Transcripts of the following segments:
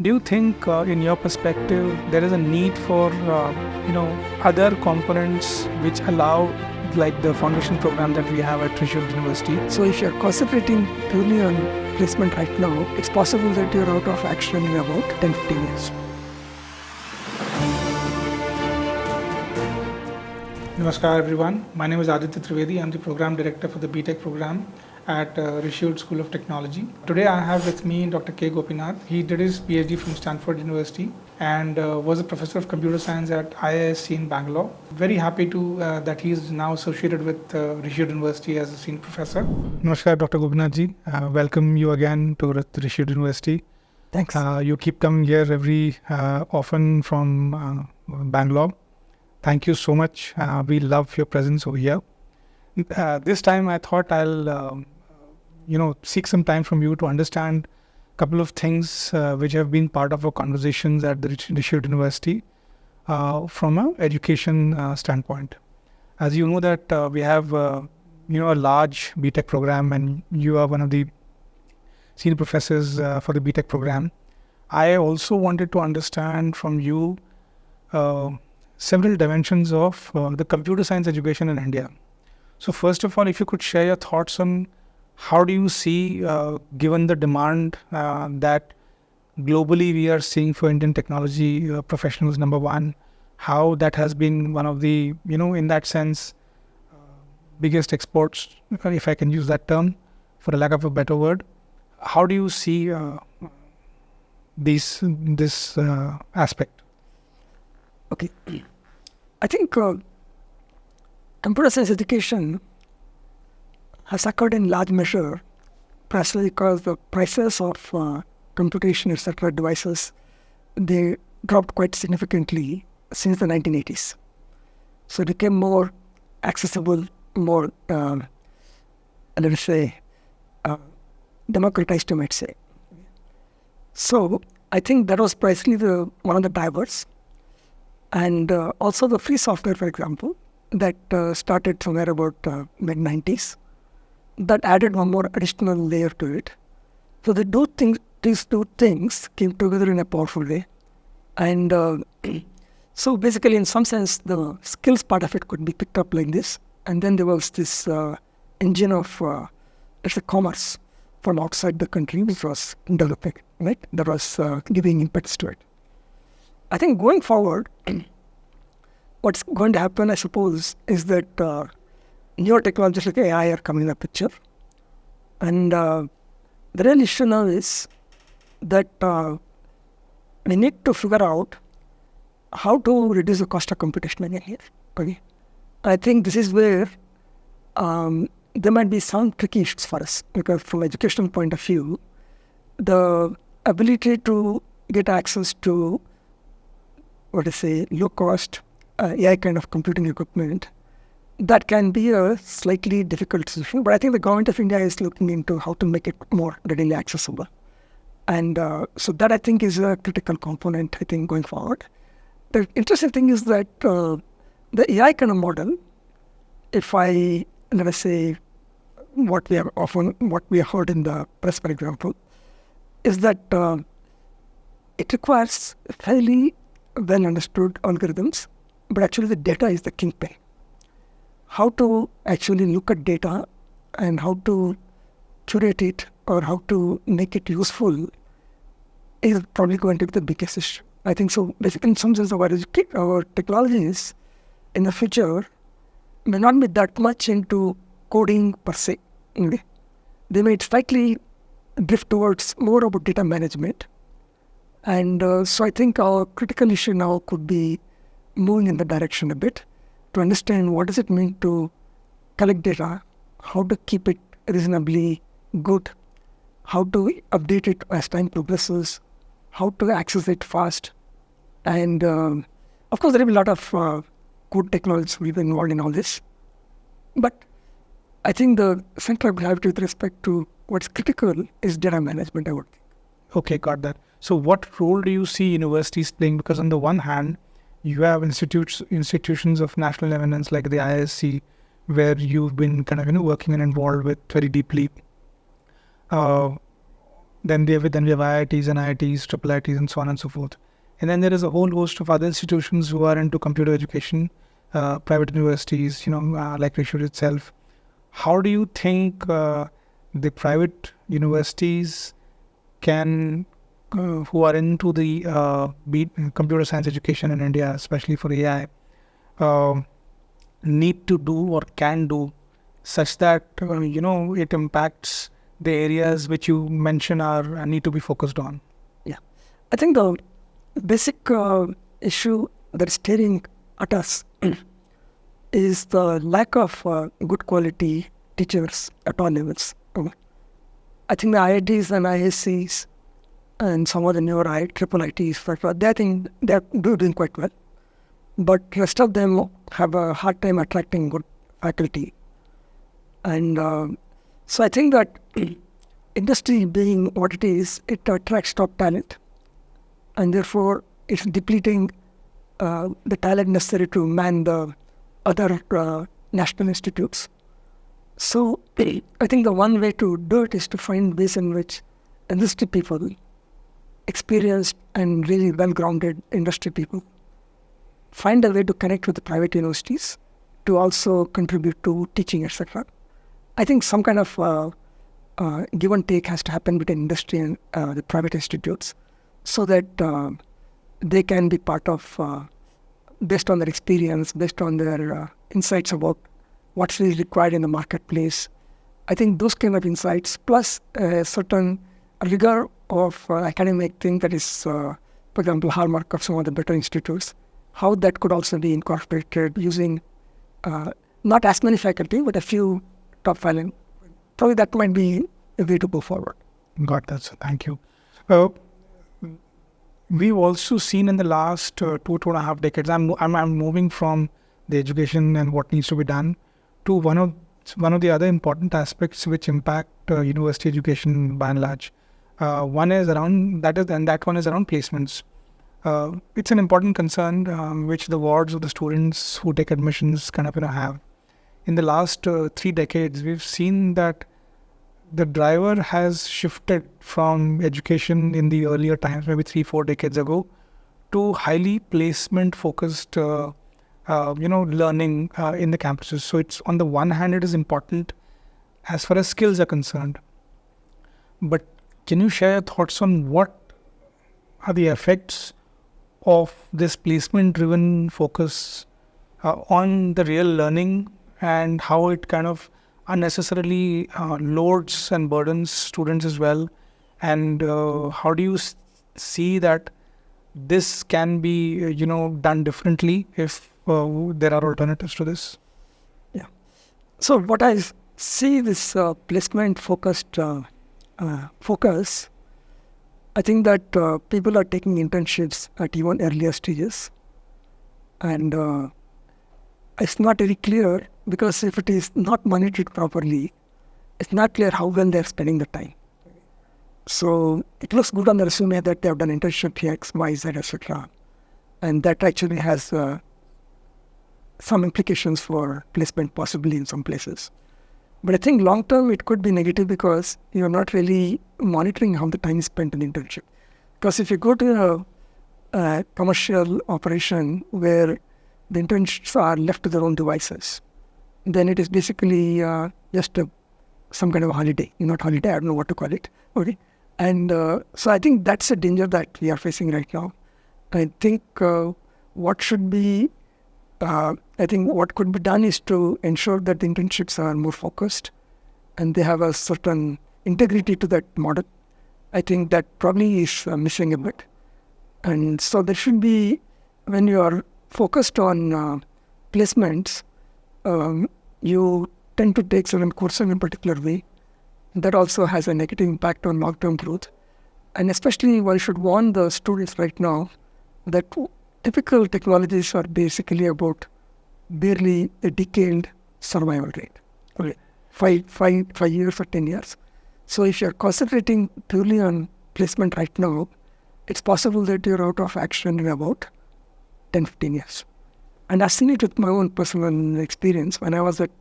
do you think, in your perspective, there is a need for, other components which allow, like the foundation program that we have at Rishihood University? So if you're concentrating purely on placement right now, it's possible that you're out of action in about 10-15 years. Namaskar everyone, my name is Aditya Trivedi. I'm the program director for the B.Tech program at Rishihood School of Technology. Today I have with me Dr. K. Gopinath. He did his PhD from Stanford University and was a professor of computer science at IISc in Bangalore. Very happy to that he is now associated with Rishihood University as a senior professor. Namaskar Dr. Gopinath ji. Welcome you again to Rishihood University. Thanks. You keep coming here every often from Bangalore. Thank you so much. We love your presence over here. This time I thought I'll, seek some time from you to understand a couple of things which have been part of our conversations at the Rishihood University from an education standpoint. As you know that we have, a large B.Tech program, and you are one of the senior professors for the B.Tech program. I also wanted to understand from you several dimensions of the computer science education in India. So first of all, if you could share your thoughts on how do you see, given the demand that globally we are seeing for Indian technology professionals, number one, how that has been one of the, in that sense, biggest exports, if I can use that term, for the lack of a better word. How do you see this aspect? Okay. I think computer science education has occurred in large measure precisely because the prices of computation, etc. devices, they dropped quite significantly since the 1980s. So it became more accessible, more, democratized, you might say. So I think that was precisely one of the drivers. And also the free software, for example, that started somewhere about mid-90s, that added one more additional layer to it. So these two things came together in a powerful way. And so basically, in some sense, the skills part of it could be picked up like this. And then there was this engine of, commerce from outside the country, which was developing, right? That was giving impetus to it. I think going forward, what's going to happen, I suppose, is that newer technologies like AI are coming in the picture. And the real issue now is that we need to figure out how to reduce the cost of computation in here. Okay? I think this is where there might be some tricky issues for us, because from an educational point of view, the ability to get access to low-cost AI kind of computing equipment, that can be a slightly difficult solution. But I think the government of India is looking into how to make it more readily accessible. And so that, I think, is a critical component, I think, going forward. The interesting thing is that the AI kind of model, if I, what we have heard in the press, for example, is that it requires fairly well understood algorithms, but actually the data is the kingpin. How to actually look at data and how to curate it or how to make it useful is probably going to be the biggest issue. I think so. Basically, in some sense, our technologies in the future may not be that much into coding per se. They may slightly drift towards more about data management. And so I think our critical issue now could be moving in the direction a bit to understand what does it mean to collect data, how to keep it reasonably good, how to update it as time progresses, how to access it fast. And of course, there will be a lot of good technologies will be involved in all this. But I think the center of gravity with respect to what's critical is data management, I would think. Okay, got that. So what role do you see universities playing? Because on the one hand, you have institutions of national eminence like the IISc, where you've been kind of working and involved with very deeply. Then we have IITs and IITs, triple IITs, and so on and so forth. And then there is a whole host of other institutions who are into computer education, private universities, like Rishihood itself. How do you think the private universities can, who are into the computer science education in India, especially for AI, need to do or can do such that it impacts the areas which you mention are need to be focused on? Yeah, I think the basic issue that's staring at us is the lack of good quality teachers at all levels. I think the IITs and IIScs and some of the newer triple IITs, I think they're doing quite well. But rest of them have a hard time attracting good faculty. And so I think that industry being what it is, it attracts top talent. And therefore, it's depleting the talent necessary to man the other national institutes. So I think the one way to do it is to find ways in which industry people, experienced and really well-grounded industry people, find a way to connect with the private universities to also contribute to teaching, etc. I think some kind of give and take has to happen between industry and the private institutes so that they can be part of, based on their experience, based on their insights about what's really required in the marketplace. I think those kind of insights, plus a certain rigor of academic thing that is, for example, hallmark of some of the better institutes, how that could also be incorporated using not as many faculty, but a few top faculty. Probably that might be a way to go forward. Got that, sir. Thank you. We've also seen in the last 2.5 decades, I'm moving from the education and what needs to be done to one of the other important aspects which impact university education by and large. One is around placements. It's an important concern which the wards of the students who take admissions kind of have. In the last 3 decades, we've seen that the driver has shifted from education in the earlier times, maybe 3-4 decades ago, to highly placement focused learning in the campuses. So it's, on the one hand, it is important as far as skills are concerned. But can you share your thoughts on what are the effects of this placement driven focus on the real learning, and how it kind of unnecessarily loads and burdens students as well? And how do you see that this can be done differently if there are alternatives to this? Yeah. So what I see this placement focused focus, I think that people are taking internships at even earlier stages, and it's not very clear, because if it is not monitored properly, it's not clear how well they're spending the time. So it looks good on the resume that they have done internship here, X, Y, Z, etc. And that actually has some implications for placement possibly in some places. But I think long term it could be negative, because you're not really monitoring how the time is spent in internship. Because if you go to a commercial operation where the interns are left to their own devices, then it is basically just some kind of a holiday. Not holiday, I don't know what to call it. Okay. And so I think that's a danger that we are facing right now. I think what could be done is to ensure that the internships are more focused and they have a certain integrity to that model. I think that probably is missing a bit. And so there should be, when you are focused on placements, you tend to take certain courses in a particular way. That also has a negative impact on long-term growth. And especially, one should warn the students right now that typical technologies are basically about barely a decade survival rate. Okay. 5 years or 10 years. So if you're concentrating purely on placement right now, it's possible that you're out of action in about 10-15 years. And I've seen it with my own personal experience. When I was in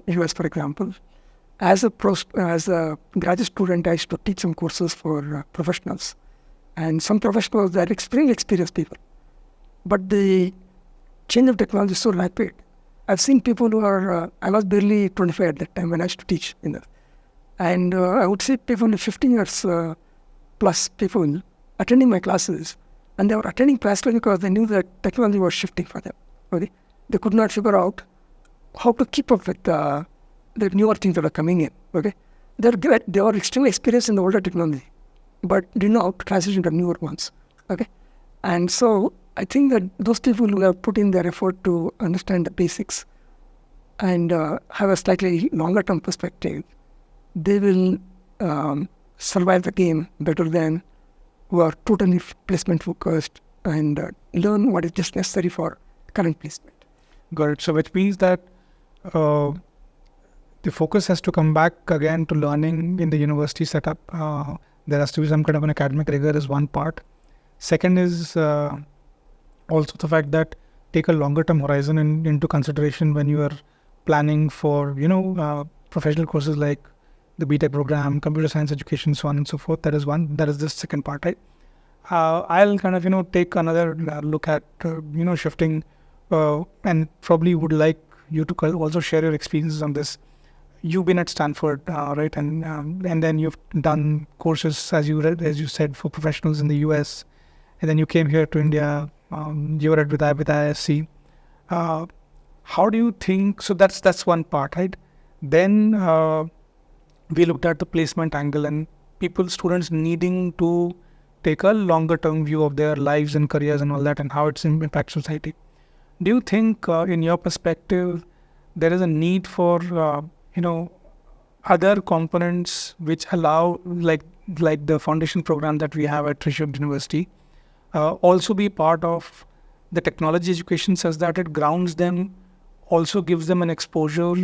US, for example, as a graduate student, I used to teach some courses for professionals. And some professionals, they are extremely experienced people. But the change of technology is so rapid. I've seen people who are, I was barely 25 at that time when I used to teach. And I would see people in 15 years plus people attending my classes. And they were attending classes because they knew that technology was shifting for them. Okay? They could not figure out how to keep up with the newer things that are coming in. Okay? They were extremely experienced in the older technology, but did not transition to newer ones. Okay? And so I think that those people who have put in their effort to understand the basics and have a slightly longer term perspective, they will survive the game better than who are totally placement focused and learn what is just necessary for current placement. Got it. So which means that the focus has to come back again to learning in the university setup. There has to be some kind of an academic rigor is one part. Second is also the fact that take a longer term horizon into consideration when you are planning for, professional courses like the B.Tech program, computer science education, so on and so forth. That is one. That is the second part, right? I'll kind of, take another look at, shifting and probably would like you to also share your experiences on this. You've been at Stanford, right? And then you've done courses, as you said, for professionals in the US. And then you came here to India. You were with IISc. How do you think? So that's one part, right? Then we looked at the placement angle and students needing to take a longer term view of their lives and careers and all that and how it's impacts society. Do you think, in your perspective, there is a need for other components which allow, like the foundation program that we have at Rishihood University, also be part of the technology education such that it grounds them, also gives them an exposure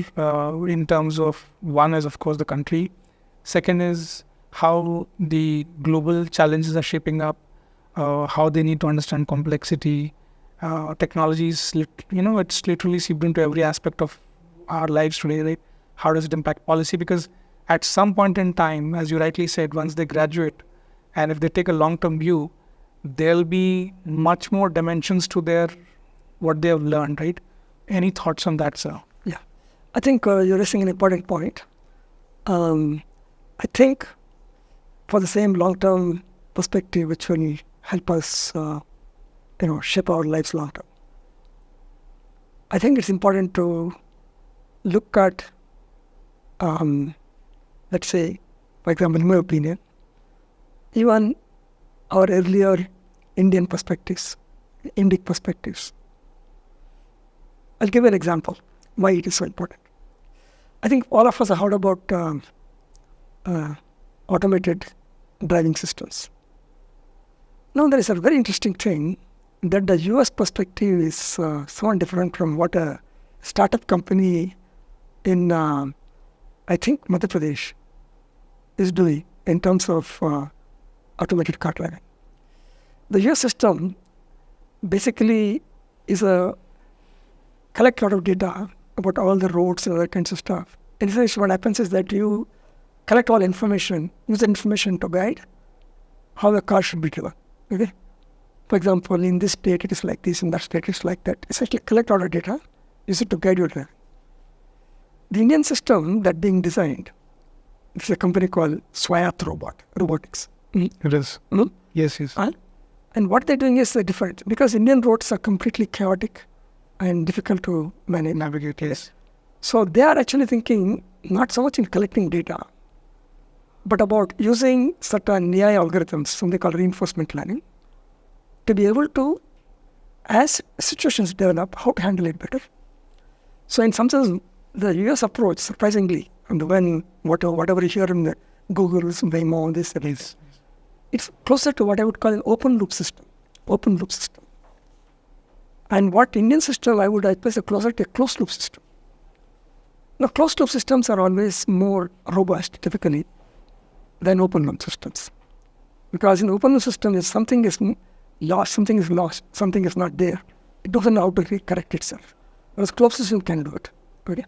in terms of, one is of course the country, second is how the global challenges are shaping up, how they need to understand complexity. Technology is, it's literally seeped into every aspect of our lives today, right? How does it impact policy? Because at some point in time, as you rightly said, once they graduate, and if they take a long-term view, there'll be much more dimensions to what they have learned, right? Any thoughts on that, sir? Yeah, I think you're raising an important point. I think for the same long-term perspective, which will help us, shape our lives long-term, I think it's important to look at, let's say, for example, in my opinion, even our earlier Indian perspectives, Indic perspectives. I'll give you an example why it is so important. I think all of us have heard about automated driving systems. Now, there is a very interesting thing that the US perspective is so different from what a startup company in, I think, Madhya Pradesh is doing in terms of automated car driving. The US system basically is collect a lot of data about all the roads and other kinds of stuff. And essentially what happens is that you collect all information, use the information to guide how the car should be driven. Okay? For example, in this state it is like this, in that state it is like that. Essentially collect all the data, use it to guide your driving. The Indian system that being designed, it's a company called Swayat Robotics. It is. Mm-hmm. Yes. And what they're doing is different because Indian roads are completely chaotic and difficult to manage. Navigate, yes. So they are actually thinking not so much in collecting data, but about using certain AI algorithms, something called reinforcement learning, to be able to, as situations develop, how to handle it better. So in some sense, the US approach, surprisingly, and when whatever you hear in the Google's, Waymo, this, it's closer to what I would call an open loop system. And what Indian system I would place closer to a closed loop system. Now, closed loop systems are always more robust, typically, than open loop systems. Because in open loop system, if something is lost, something is not there, it doesn't know how to correct itself. Whereas closed system can do it. Okay?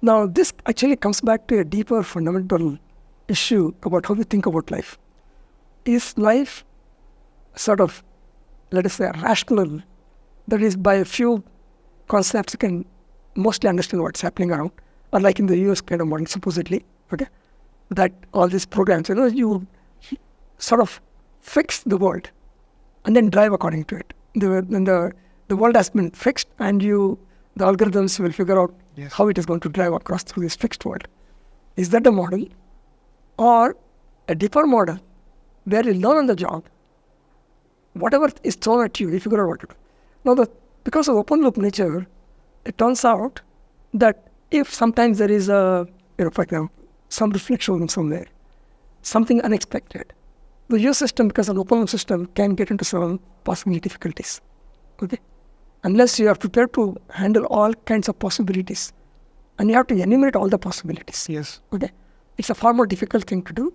Now, this actually comes back to a deeper fundamental issue about how we think about life. Is life sort of, let us say, rational? That is, by a few concepts, you can mostly understand what's happening around. Or like in the US kind of model, supposedly, okay, that all these programs, you sort of fix the world and then drive according to it. The world has been fixed, and the algorithms will figure out how it is going to drive across through this fixed world. Is that the model? Or a deeper model where you learn on the job, whatever is thrown at you, you figure out what to do. Now, because of open loop nature, it turns out that if sometimes there is for example, some reflection somewhere, something unexpected, your system, because an open loop system, can get into some possible difficulties. Okay? Unless you are prepared to handle all kinds of possibilities, and you have to enumerate all the possibilities. Yes. Okay? It's a far more difficult thing to do,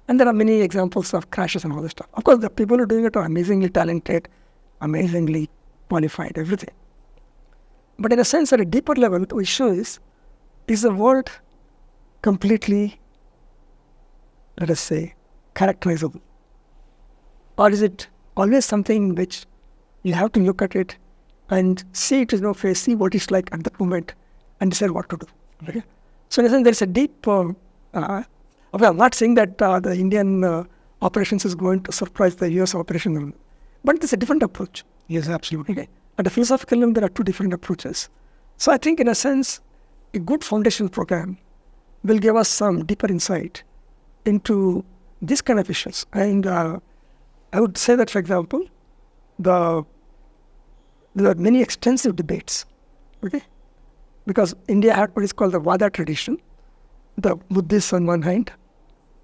and there are many examples of crashes and all this stuff. Of course, the people who are doing it are amazingly talented, amazingly qualified, everything. But in a sense, at a deeper level, the issue is the world completely, let us say, characterizable? Or is it always something which you have to look at it and see it with no face, see what it's like at that moment, and decide what to do? Okay? So in a sense, there's a deep, I'm not saying that the Indian operations is going to surprise the US operation, but it's a different approach. Yes, absolutely. Okay. At the philosophical level, there are two different approaches. So I think, in a sense, a good foundational program will give us some deeper insight into these kind of issues. And I would say that, for example, there are many extensive debates, okay? Because India had what is called the Vada tradition, the Buddhists on one hand,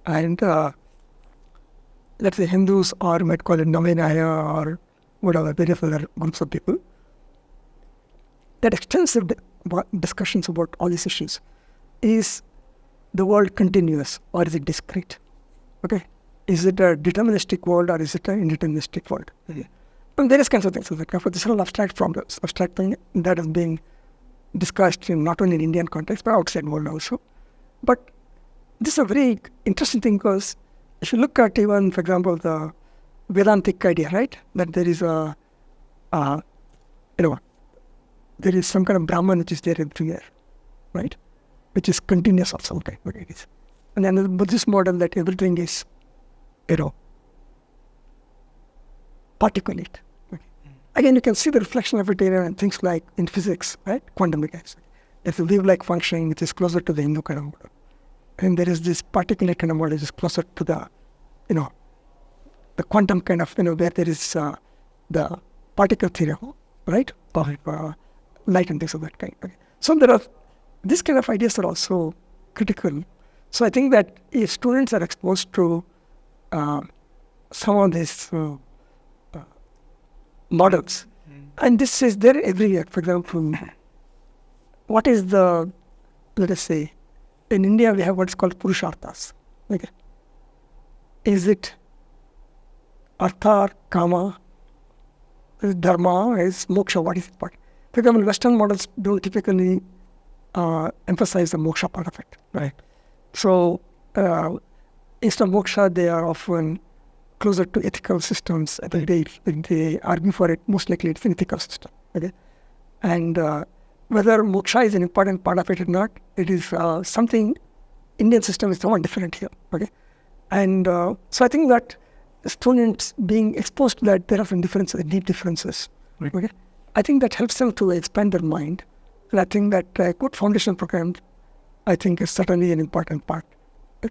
and let's say Hindus, or you might call it Navinaya, or whatever, various other groups of people. That extensive discussions about all these issues. Is the world continuous, or is it discrete? Okay, is it a deterministic world, or is it an indeterministic world? Yeah. And various kinds of things. For this whole abstract problems, abstract thing that is being discussed in not only in Indian context but outside world also. But this is a very interesting thing, because if you look at even, for example, the Vedantic idea, right? That there is there is some kind of Brahman which is there everywhere, right? Which is continuous of some kind. Okay, it is. And then the Buddhist model that everything is, particulate. Okay. Again, you can see the reflection of it in things like in physics, right? Quantum mechanics. There's a wave-like functioning which is closer to the Hindu kind of model. And there is this particulate kind of model which is closer to the, the quantum kind of, where there is the particle theory, right? Of light and things of that kind. Okay. So there are, these kind of ideas are also critical. So I think that if students are exposed to some of these models, and this is there everywhere. For example, what is the, let us say, in India we have what's called Purusharthas. Okay. Is it Artha, Kama, is Dharma, is Moksha? What is it? For example, Western models don't typically emphasize the moksha part of it. Right. So instead of moksha, they are often closer to ethical systems. I think they argue for it. Most likely, it's an ethical system. Okay. And whether moksha is an important part of it or not, it is something. Indian system is somewhat different here. Okay. And so I think that students being exposed to that, there are some differences, deep differences. Right. Okay. I think that helps them to expand their mind. And I think that a good foundation program, I think, is certainly an important part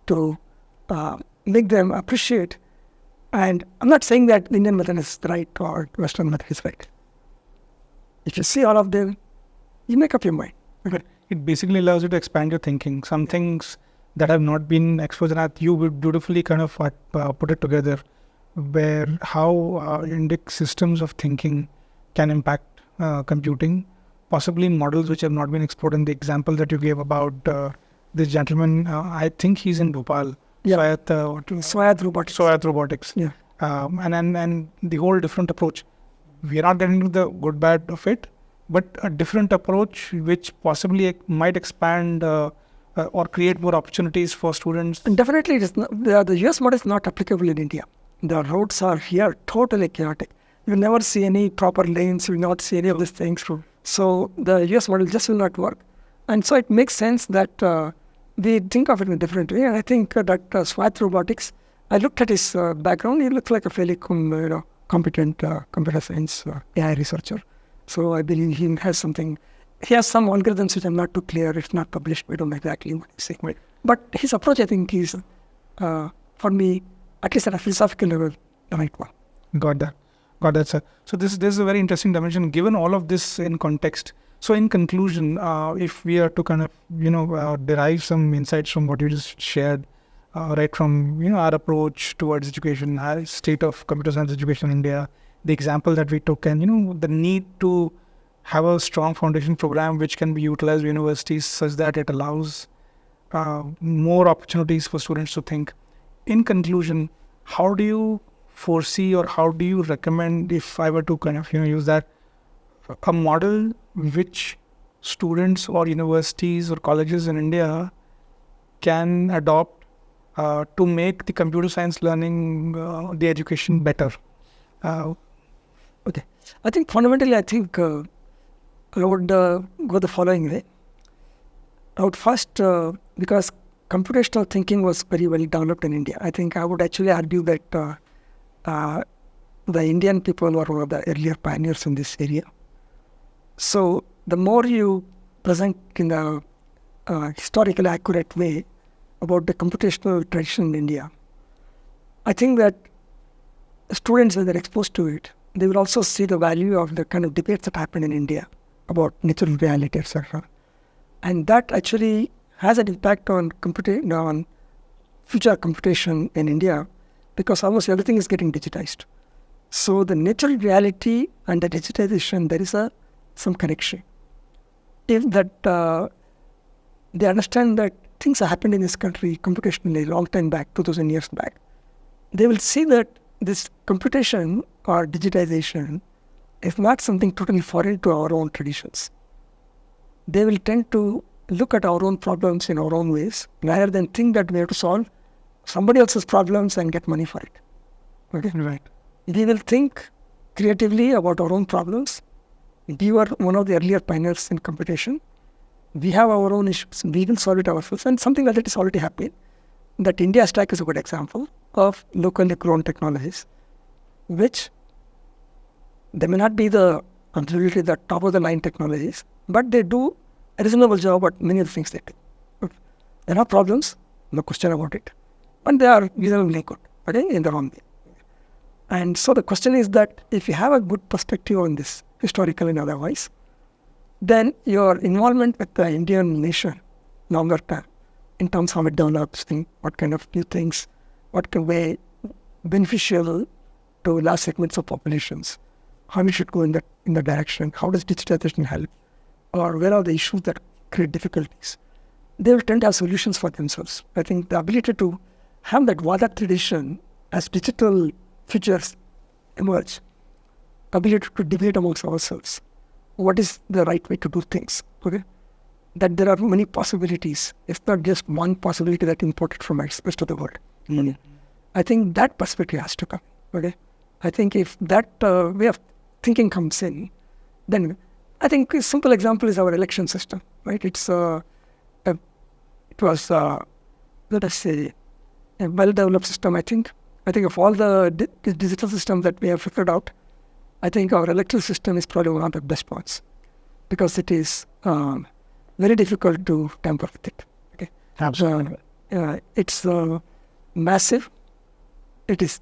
to make them appreciate. And I'm not saying that the Indian method is right or Western method is right. If you see all of them, you make up your mind. Okay. It basically allows you to expand your thinking. Some things that have not been exposed, and you would beautifully kind of put it together, where how Indic systems of thinking can impact computing, possibly models which have not been explored. In the example that you gave about this gentleman, I think he's in Bhopal. Yeah. Swayat Robotics. Yeah. And the whole different approach. We are not getting into the good bad of it, but a different approach which possibly might expand or create more opportunities for students? And definitely, it is not, the US model is not applicable in India. The roads are here totally chaotic. You will never see any proper lanes. You will not see any of these things. True. So the US model just will not work. And so it makes sense that we think of it in a different way. And I think that Swath Robotics, I looked at his background. He looks like a fairly competent computer science AI researcher. So I believe he has something. He has some algorithms which I'm not too clear. It's not published. We don't know exactly what he's saying. Right. But his approach, I think, is, for me, at least at a philosophical level, the right one. Got that, sir. So this is a very interesting dimension. Given all of this in context, so in conclusion, if we are to kind of derive some insights from what you just shared, right from our approach towards education, our state of computer science education in India, the example that we took, and the need to have a strong foundation program which can be utilized by universities such that it allows more opportunities for students to think. In conclusion, how do you foresee or how do you recommend, if I were to kind of use that, a model which students or universities or colleges in India can adopt to make the computer science learning, the education better? Okay. I think fundamentally, I think I would go the following way. I would first, because computational thinking was very well developed in India, I think I would actually argue that the Indian people were one of the earlier pioneers in this area. So the more you present in a historically accurate way about the computational tradition in India, I think that students, when they're exposed to it, they will also see the value of the kind of debates that happen in India about natural reality, etc. And that actually has an impact on future computation in India, because almost everything is getting digitized. So the natural reality and the digitization, there is some connection. If that they understand that things have happened in this country computationally a long time back, 2000 years back, they will see that this computation or digitization is not something totally foreign to our own traditions. They will tend to look at our own problems in our own ways, rather than think that we have to solve somebody else's problems and get money for it. Okay? Right. We will think creatively about our own problems. We were one of the earlier pioneers in computation. We have our own issues. We will solve it ourselves. And something like that is already happening. That India Stack is a good example of locally grown technologies, which they may not be absolutely the top of the line technologies, but they do a reasonable job at many of the things they do. There are problems, no question about it, but they are reasonably good, okay, in their own way. And so the question is that if you have a good perspective on this, historical and otherwise, then your involvement with the Indian nation longer term, in terms of how it develops, what kind of new things, what can be beneficial to large segments of populations, how we should go in the direction, how does digitization help, or where are the issues that create difficulties. They will tend to have solutions for themselves. I think the ability to have that Vada tradition as digital features emerge, ability to debate amongst ourselves, what is the right way to do things, okay? That there are many possibilities. It's not just one possibility that imported from the rest of the world. Mm-hmm. I think that perspective has to come, okay? I think if that way of thinking comes in, then I think a simple example is our election system, right? It was, let us say, a well-developed system, I think. I think of all the digital systems that we have figured out, I think our electoral system is probably one of the best ones, because it is very difficult to tamper with it. Okay, absolutely. It's massive. It is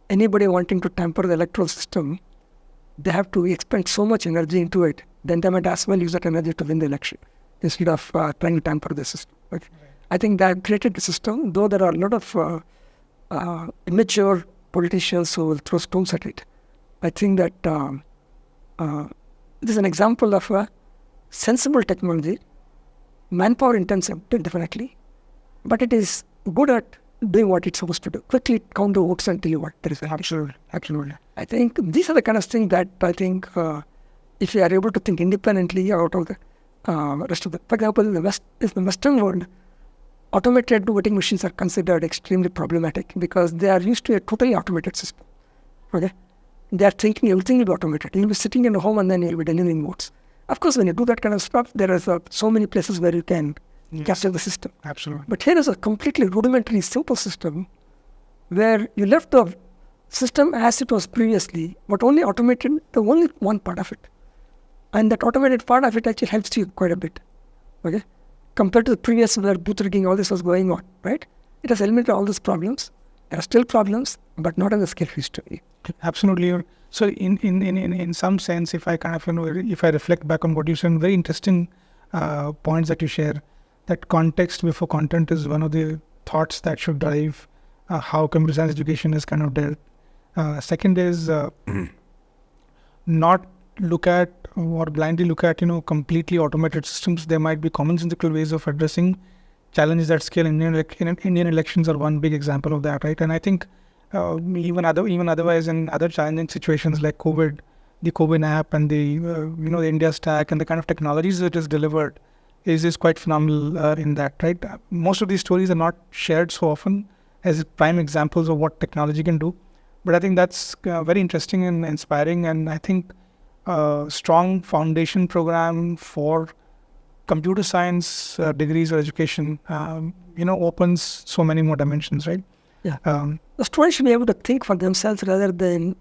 anybody wanting to tamper the electoral system, they have to expend so much energy into it. Then they might as well use that energy to win the election instead of trying to tamper the system. Okay? Right. I think that created the system, though there are a lot of immature politicians who will throw stones at it. I think that this is an example of a sensible technology, manpower intensive, definitely, but it is good at doing what it's supposed to do. Quickly count the votes and tell you what there is. Absolutely. I think these are the kind of things that I think if you are able to think independently out of the rest of the, for example, in the Western world, automated voting machines are considered extremely problematic because they are used to a totally automated system. Okay, they are thinking everything will be automated. You'll be sitting in a home and then you'll be delivering votes. Of course, when you do that kind of stuff, there is so many places where you can capture the system. Absolutely. But here is a completely rudimentary, simple system where you left the system as it was previously, but only automated the only one part of it. And that automated part of it actually helps you quite a bit. Okay, compared to the previous where booth rigging, all this was going on, right? It has eliminated all these problems. There are still problems, but not on the scale we used to be. Absolutely. So in some sense, if I kind of, if I reflect back on what you said, very interesting points that you share, that context before content is one of the thoughts that should drive how computer science education is kind of dealt. Second is not look at or blindly look at, completely automated systems. There might be commonsensical ways of addressing challenges at scale. Indian elections are one big example of that, right? And I think even otherwise in other challenging situations like COVID, the COVID app and the the India stack and the kind of technologies that is delivered is quite phenomenal in that, right? Most of these stories are not shared so often as prime examples of what technology can do, but I think that's very interesting and inspiring. And I think strong foundation program for computer science degrees or education, opens so many more dimensions, right? Yeah. The students should be able to think for themselves rather than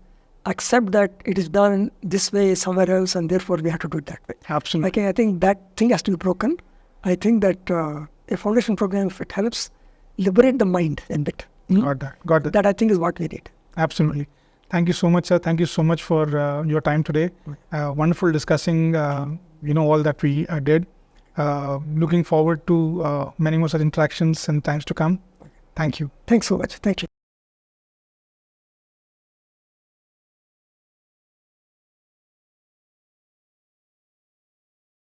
accept that it is done this way somewhere else and therefore we have to do it that way. Absolutely. Okay, I think that thing has to be broken. I think that a foundation program, if it helps liberate the mind a bit. Got that. That I think is what we need. Absolutely. Thank you so much, sir. Thank you so much for your time today. Wonderful discussing, all that we did. Looking forward to many more such interactions and times to come. Thank you. Thanks so much. Thank you.